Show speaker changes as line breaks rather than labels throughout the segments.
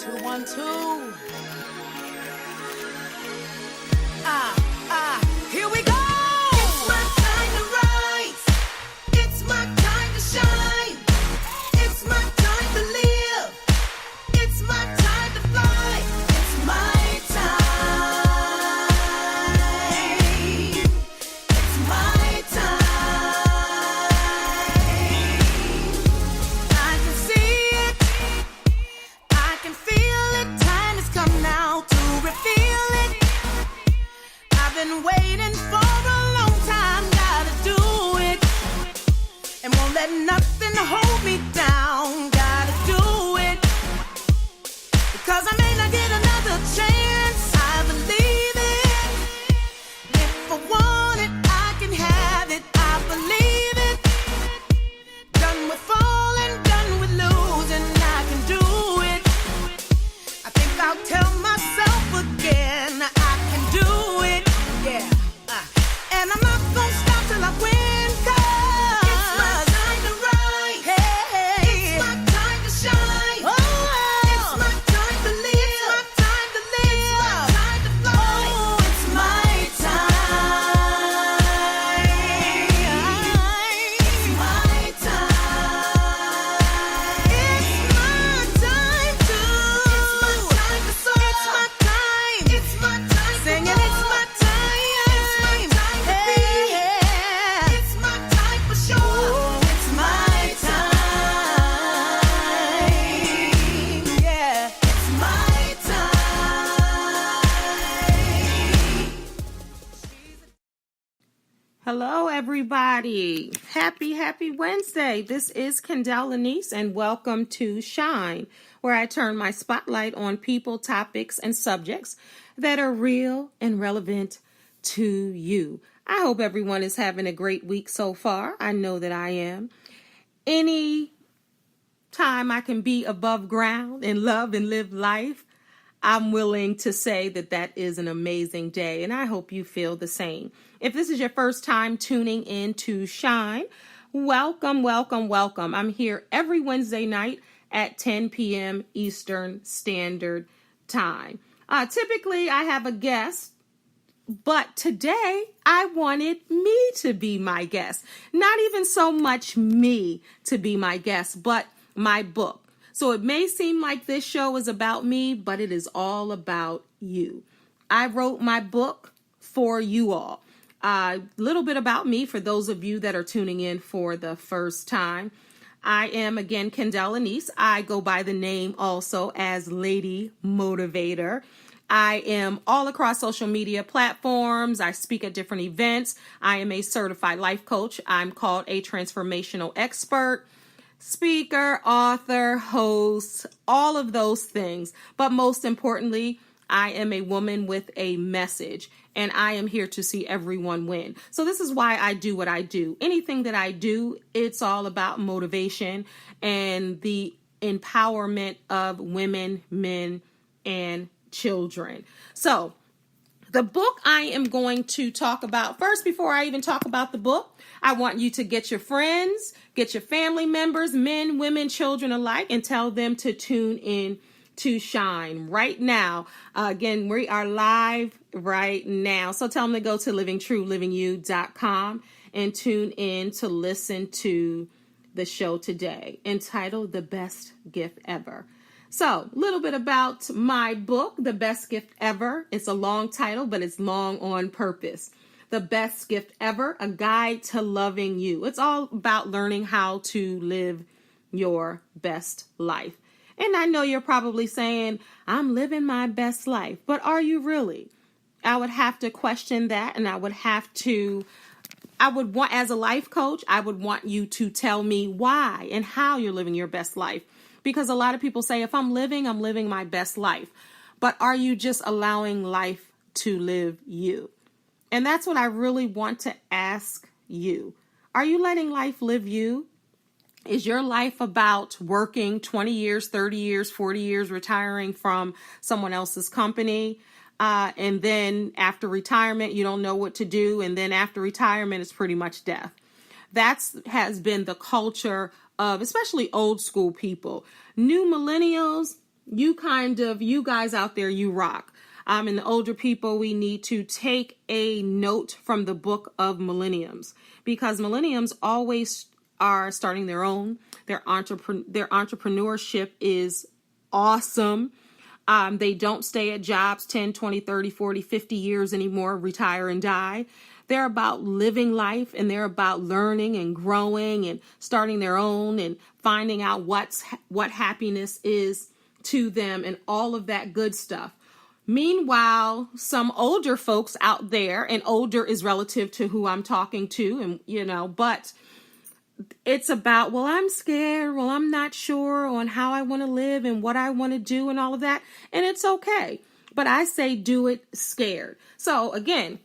212. Here we go. It's my time to rise. It's my time to shine. It's my time to live. It's my time to fly. It's my time. It's my time. I can see it. I can feel it. Time has come now to reveal it. I've been waiting for a long time. Gotta do it. And won't let nothing hold me down. Gotta do it. Because I may not get another chance. I believe it. If I want it, I can have it. I believe it. Done with falling, done with losing. I can do it. I think I'll tell myself again. I can do it. Yeah. And I'm not gonna stop till I win. 'Cause it's my time to rise. Hey. It's my time to shine. Oh. It's my time to live. It's my time to live. It's my time to fly. Oh, it's my time. It's my time. It's my time to. It's my time to soar. It's my time. It's my time. Sing it. It's my time. It's my time to be. It's my time for sure. It's my time. Yeah. It's my time.
Hello, everybody. Happy Wednesday. This is Kendall Lanice, and welcome to Shine, where I turn my spotlight on people, topics, and subjects that are real and relevant to you. I hope everyone is having a great week so far. I know that I am. Any time I can be above ground and love and live life, I'm willing to say that that is an amazing day, and I hope you feel the same. If this is your first time tuning in to Shine, welcome. I'm here every Wednesday night at 10 p.m. Eastern Standard Time. Typically, I have a guest, but today I wanted me to be my guest. Not even so much me to be my guest, but my book. So it may seem like this show is about me, but it is all about you. I wrote my book for you all. A little bit about me for those of you that are tuning in for the first time. I am, again, Kendall Lanice. I go by the name also as Lady Motivator. I am all across social media platforms. I speak at different events. I am a certified life coach. I'm called a transformational expert, speaker, author, host, all of those things. But most importantly, I am a woman with a message, and I am here to see everyone win. So this is why I do what I do. Anything that I do, it's all about motivation and the empowerment of women, men, and children. So the book I am going to talk about first, before I even talk about the book, I want you to get your friends, get your family members, men, women, children alike, and tell them to tune in to Shine right now. Again, we are live right now. So tell them to go to livingtruelivingyou.com and tune in to listen to the show today, entitled The Best Gift Ever. So, a little bit about my book, The Best Gift Ever. It's a long title, but it's long on purpose. The Best Gift Ever, a guide to loving you. It's all about learning how to live your best life. And I know you're probably saying, I'm living my best life, but are you really? I would have to question that, and I would want, as a life coach, I would want you to tell me why and how you're living your best life. Because a lot of people say, if I'm living my best life. But are you just allowing life to live you? And that's what I really want to ask you. Are you letting life live you? Is your life about working 20 years, 30 years, 40 years, retiring from someone else's company? And then after retirement, you don't know what to do. And then after retirement, it's pretty much death. That has been the culture of especially old school people. New millennials, you guys out there, you rock. And the older people, we need to take a note from the book of millenniums, because millenniums always are starting their own. Their entrepreneurship is awesome. They don't stay at jobs 10, 20, 30, 40, 50 years anymore, retire and die. They're about living life, and they're about learning and growing and starting their own and finding out what happiness is to them and all of that good stuff. Meanwhile, some older folks out there, and older is relative to who I'm talking to, and but it's about, well, I'm scared, well, I'm not sure on how I want to live and what I want to do and all of that. And it's okay. But I say do it scared. So again,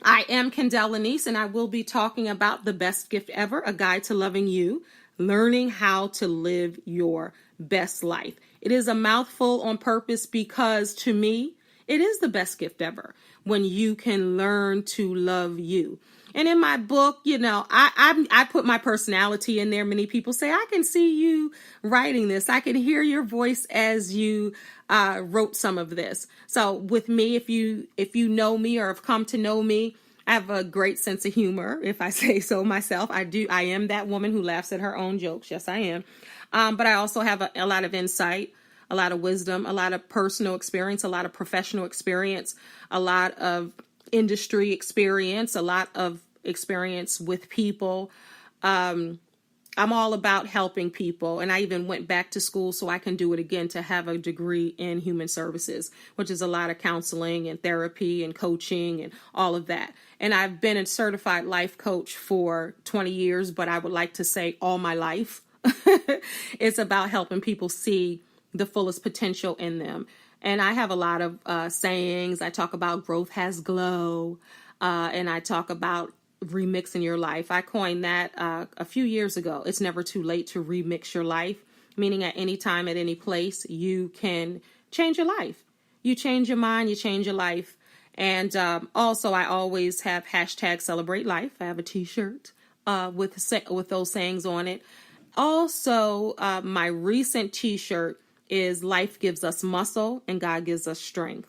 I am Kendall Lanice, and I will be talking about The Best Gift Ever, A Guide to Loving You, learning how to live your best life. It is a mouthful on purpose, because to me, it is the best gift ever when you can learn to love you. And in my book, I put my personality in there. Many people say, I can see you writing this. I can hear your voice as you wrote some of this. So with me, if you know me or have come to know me, I have a great sense of humor, if I say so myself. I am that woman who laughs at her own jokes. Yes, I am. But I also have a lot of insight, a lot of wisdom, a lot of personal experience, a lot of professional experience, a lot of industry experience, a lot of experience with people. I'm all about helping people. And I even went back to school so I can do it again, to have a degree in human services, which is a lot of counseling and therapy and coaching and all of that. And I've been a certified life coach for 20 years, but I would like to say all my life. It's about helping people see the fullest potential in them. And I have a lot of sayings. I talk about growth has glow, and I talk about remixing your life. I coined that a few years ago. It's never too late to remix your life, meaning at any time, at any place, you can change your life. You change your mind, you change your life. And also, I always have hashtag celebrate life. I have a t-shirt with those sayings on it. Also, my recent t-shirt is life gives us muscle and God gives us strength.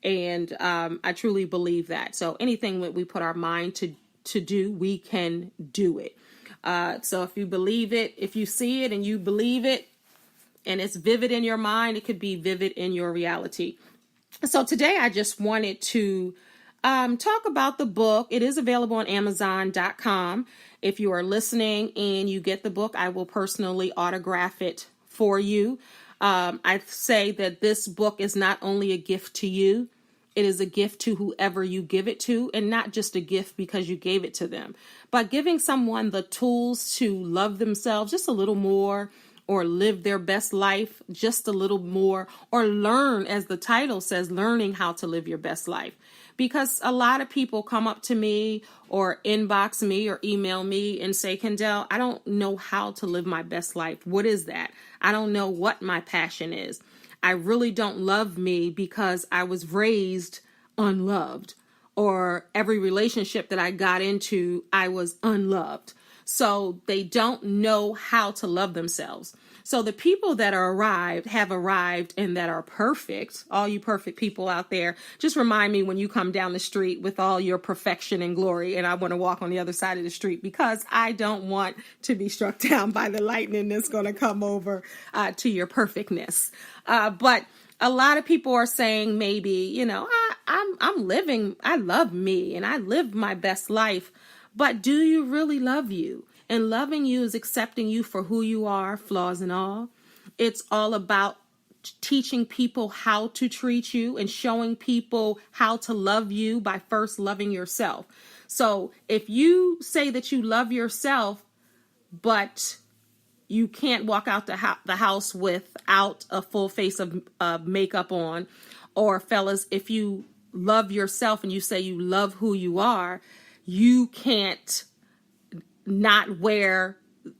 And I truly believe that. So anything that we put our mind to do, we can do it. So if you believe it, if you see it and you believe it, and it's vivid in your mind, it could be vivid in your reality. So today I just wanted to talk about the book. It is available on Amazon.com. If you are listening and you get the book, I will personally autograph it for you. I say that this book is not only a gift to you, it is a gift to whoever you give it to, and not just a gift because you gave it to them, but giving someone the tools to love themselves just a little more, or live their best life just a little more, or learn, as the title says, learning how to live your best life. Because a lot of people come up to me or inbox me or email me and say, Kendall, I don't know how to live my best life. What is that? I don't know what my passion is. I really don't love me because I was raised unloved, or every relationship that I got into, I was unloved. So they don't know how to love themselves. So the people that have arrived and that are perfect, all you perfect people out there, just remind me when you come down the street with all your perfection and glory, and I want to walk on the other side of the street, because I don't want to be struck down by the lightning that's going to come over to your perfectness. But a lot of people are saying, maybe, I love me and I live my best life. But do you really love you? And loving you is accepting you for who you are, flaws and all. It's all about teaching people how to treat you and showing people how to love you by first loving yourself. So if you say that you love yourself, but you can't walk out the house without a full face of makeup on, or fellas, if you love yourself and you say you love who you are, you can't not wear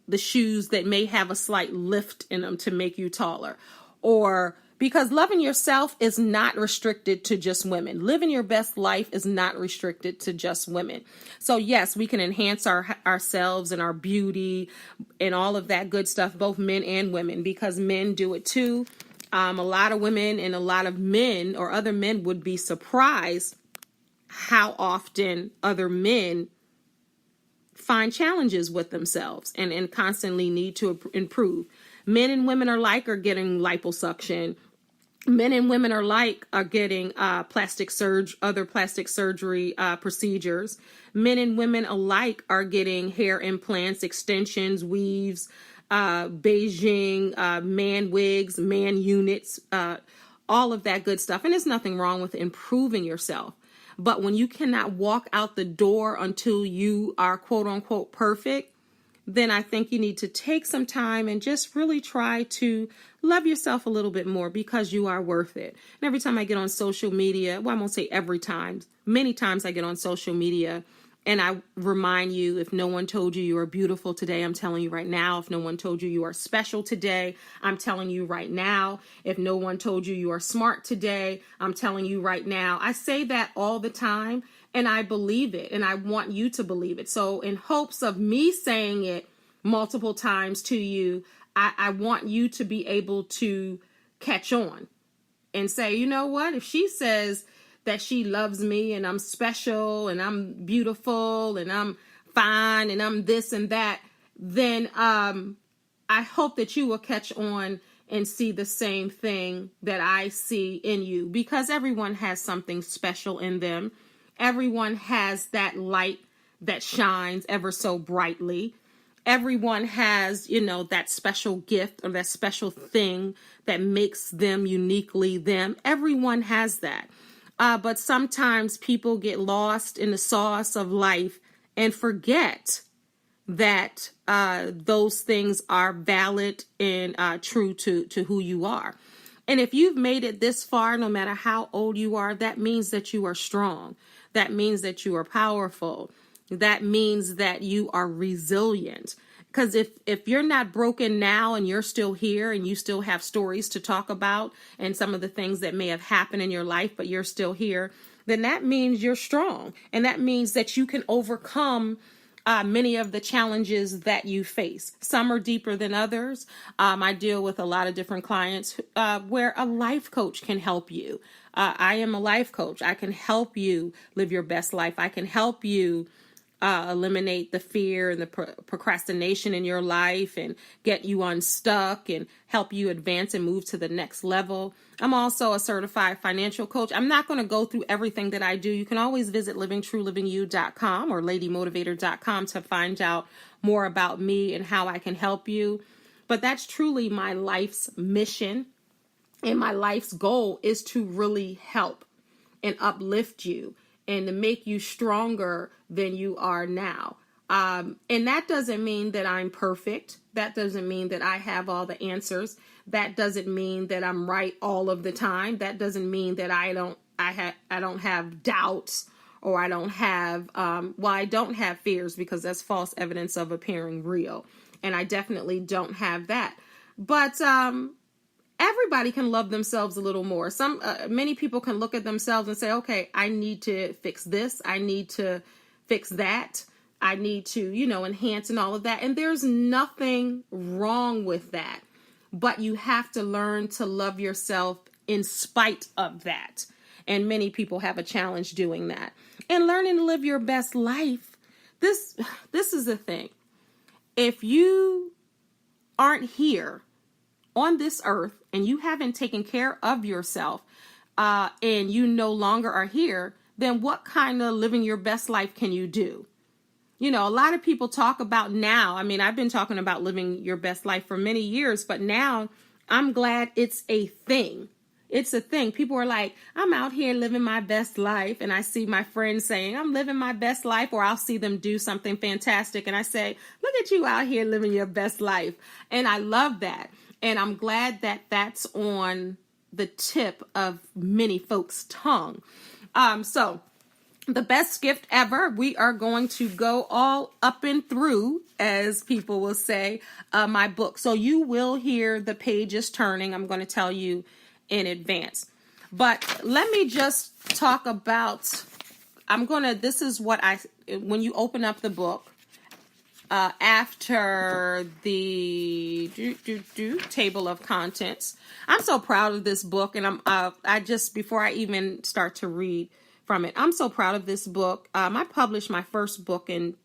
the shoes that may have a slight lift in them to make you taller. Or because loving yourself is not restricted to just women. Living your best life is not restricted to just women. So yes, we can enhance ourselves and our beauty and all of that good stuff, both men and women, because men do it too. A lot of women and a lot of men or other men would be surprised how often other men find challenges with themselves and constantly need to improve. Men and women alike are getting liposuction. Men and women alike are getting other plastic surgery procedures. Men and women alike are getting hair implants, extensions, weaves, Beijing, man wigs, man units, all of that good stuff. And there's nothing wrong with improving yourself. But when you cannot walk out the door until you are quote unquote perfect, then I think you need to take some time and just really try to love yourself a little bit more, because you are worth it. And every time I get on social media, well, I won't say every time, many times I get on social media and I remind you, if no one told you you are beautiful today, I'm telling you right now. If no one told you you are special today, I'm telling you right now. If no one told you you are smart today, I'm telling you right now. I say that all the time, and I believe it, and I want you to believe it. So in hopes of me saying it multiple times to you, I want you to be able to catch on and say, you know what? If she says that she loves me and I'm special and I'm beautiful and I'm fine and I'm this and that, then I hope that you will catch on and see the same thing that I see in you, because everyone has something special in them. Everyone has that light that shines ever so brightly. Everyone has, that special gift or that special thing that makes them uniquely them. Everyone has that. But sometimes people get lost in the sauce of life and forget that those things are valid and true to who you are. And if you've made it this far, no matter how old you are, that means that you are strong. That means that you are powerful. That means that you are resilient. Because if you're not broken now and you're still here and you still have stories to talk about and some of the things that may have happened in your life, but you're still here, then that means you're strong. And that means that you can overcome many of the challenges that you face. Some are deeper than others. I deal with a lot of different clients where a life coach can help you. I am a life coach. I can help you live your best life. I can help you eliminate the fear and the procrastination in your life and get you unstuck and help you advance and move to the next level. I'm also a certified financial coach. I'm not going to go through everything that I do. You can always visit livingtruelivingyou.com or ladymotivator.com to find out more about me and how I can help you. But that's truly my life's mission, and my life's goal is to really help and uplift you and to make you stronger than you are now. And that doesn't mean that I'm perfect. That doesn't mean that I have all the answers. That doesn't mean that I'm right all of the time. That doesn't mean that I don't have doubts, or I don't have, I don't have fears, because that's false evidence of appearing real. And I definitely don't have that. But everybody can love themselves a little more. Many people can look at themselves and say, okay, I need to fix this. I need to fix that. I need to, enhance and all of that. And there's nothing wrong with that. But you have to learn to love yourself in spite of that. And many people have a challenge doing that. And learning to live your best life. This is the thing. If you aren't here on this earth and you haven't taken care of yourself and you no longer are here, then what kind of living your best life can you do? A lot of people talk about now. I mean, I've been talking about living your best life for many years, but now I'm glad it's a thing. It's a thing. People are like, I'm out here living my best life. And I see my friends saying, I'm living my best life, or I'll see them do something fantastic. And I say, look at you out here living your best life. And I love that. And I'm glad that that's on the tip of many folks' tongue. So the best gift ever, we are going to go all up and through, as people will say, my book. So you will hear the pages turning. I'm going to tell you in advance. But let me just talk about, this is what when you open up the book, after the table of contents. I'm so proud of this book, and I just, before I even start to read from it, I'm so proud of this book. I published my first book in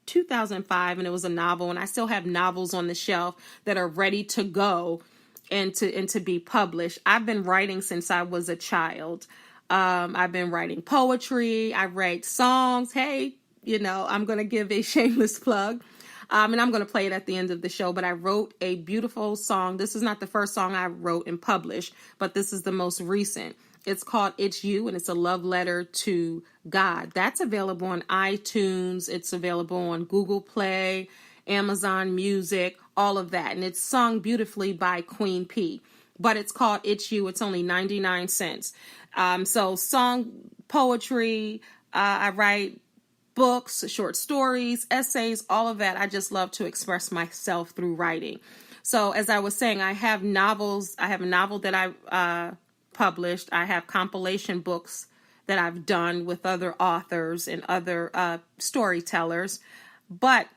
2005, and it was a novel, and I still have novels on the shelf that are ready to go and to be published. I've been writing since I was a child. I've been writing poetry. I write songs. Hey, I'm going to give a shameless plug. And I'm going to play it at the end of the show, but I wrote a beautiful song. This is not the first song I wrote and published, but this is the most recent. It's called It's You, and it's a love letter to God. That's available on iTunes. It's available on Google Play, Amazon Music, all of that. And it's sung beautifully by Queen P. But it's called It's You. It's only 99 cents. So song, poetry, I write books, short stories, essays, all of that. I just love to express myself through writing. So as I was saying, I have novels. I have a novel that I published. I have compilation books that I've done with other authors and other storytellers. But